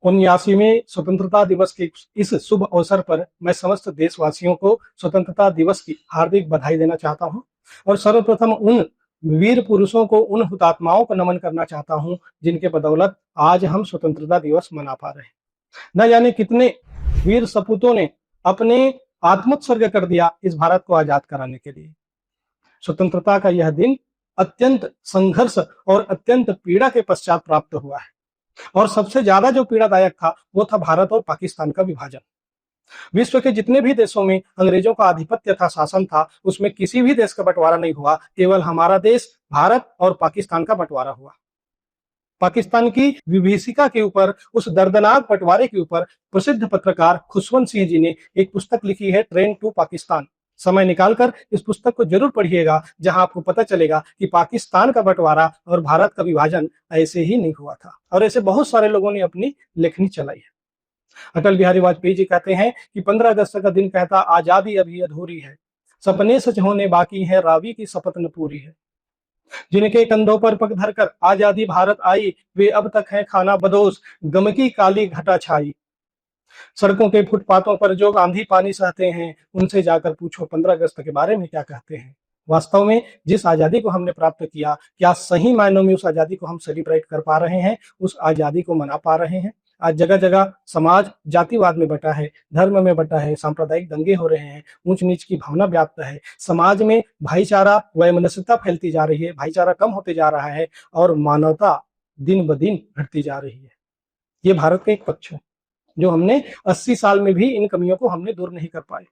79वें स्वतंत्रता दिवस के इस शुभ अवसर पर मैं समस्त देशवासियों को स्वतंत्रता दिवस की हार्दिक बधाई देना चाहता हूं और सर्वप्रथम उन वीर पुरुषों को, उन हुतात्माओं को नमन करना चाहता हूं जिनके बदौलत आज हम स्वतंत्रता दिवस मना पा रहे हैं। न जाने कितने वीर सपूतों ने अपने आत्मोत्सर्ग कर दिया इस भारत को आजाद कराने के लिए। स्वतंत्रता का यह दिन अत्यंत संघर्ष और अत्यंत पीड़ा के पश्चात प्राप्त हुआ है और सबसे ज्यादा जो पीड़ादायक था वो था भारत और पाकिस्तान का विभाजन। विश्व के जितने भी देशों में अंग्रेजों का आधिपत्य था, शासन था, उसमें किसी भी देश का बंटवारा नहीं हुआ, केवल हमारा देश भारत और पाकिस्तान का बंटवारा हुआ। पाकिस्तान की विभीषिका के ऊपर, उस दर्दनाक बंटवारे के ऊपर प्रसिद्ध पत्रकार खुशवंत सिंह जी ने एक पुस्तक लिखी है, ट्रेन टू पाकिस्तान। समय निकालकर इस पुस्तक को जरूर पढ़िएगा, जहां आपको पता चलेगा कि पाकिस्तान का बंटवारा और भारत का विभाजन ऐसे ही नहीं हुआ था और ऐसे बहुत सारे लोगों ने अपनी लेखनी चलाई है। अटल बिहारी वाजपेयी जी कहते हैं कि 15 अगस्त का दिन कहता आजादी अभी अधूरी है, सपने सच होने बाकी है, रावी की शपथ न पूरी है। जिनके कंधों पर पग धरकर आजादी भारत आई, वे अब तक हैं खाना बदोश, गम की काली घटा छाई। सड़कों के फुटपाथों पर जो आंधी पानी सहते हैं, उनसे जाकर पूछो 15 अगस्त के बारे में क्या कहते हैं। वास्तव में जिस आजादी को हमने प्राप्त किया, क्या सही मायनों में उस आजादी को हम सेलिब्रेट कर पा रहे हैं, उस आजादी को मना पा रहे हैं? आज जगह जगह समाज जातिवाद में बटा है, धर्म में बटा है, सांप्रदायिक दंगे हो रहे हैं, ऊंच नीच की भावना व्याप्त है, समाज में भाईचारा वैमनस्यता फैलती जा रही है, भाईचारा कम होते जा रहा है और मानवता दिन ब दिन घटती जा रही है। ये भारत का एक पक्ष है जो हमने 80 साल में भी इन कमियों को हमने दूर नहीं कर पाए।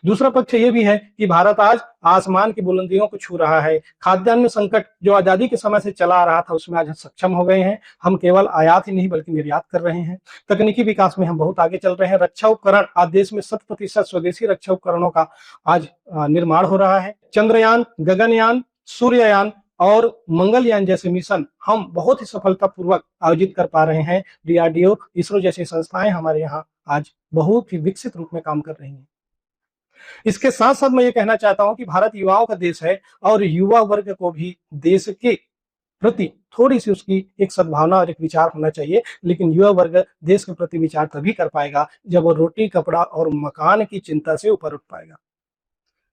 दूसरा पक्ष ये भी है कि भारत आज आसमान की बुलंदियों को छू रहा है। खाद्यान्न संकट जो आजादी के समय से चला आ रहा था, उसमें आज सक्षम हो गए हैं। हम केवल आयात ही नहीं बल्कि निर्यात कर रहे हैं। तकनीकी विकास में हम बहुत आगे चल रहे हैं। रक्षा उपकरण, आज देश में 100% स्वदेशी रक्षा उपकरणों का आज निर्माण हो रहा है। चंद्रयान, गगनयान, सूर्ययान और मंगलयान जैसे मिशन हम बहुत ही सफलतापूर्वक आयोजित कर पा रहे हैं। डीआरडीओ, इसरो जैसी संस्थाएं हमारे यहाँ आज बहुत ही विकसित रूप में काम कर रही हैं। इसके साथ साथ मैं ये कहना चाहता हूं कि भारत युवाओं का देश है और युवा वर्ग को भी देश के प्रति थोड़ी सी उसकी एक सद्भावना और एक विचार होना चाहिए। लेकिन युवा वर्ग देश के प्रति विचार तभी कर पाएगा जब वो रोटी, कपड़ा और मकान की चिंता से ऊपर उठ पाएगा।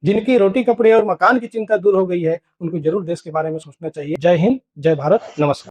जिनकी रोटी, कपड़े और मकान की चिंता दूर हो गई है, उनको जरूर देश के बारे में सोचना चाहिए। जय हिंद, जय भारत, नमस्कार।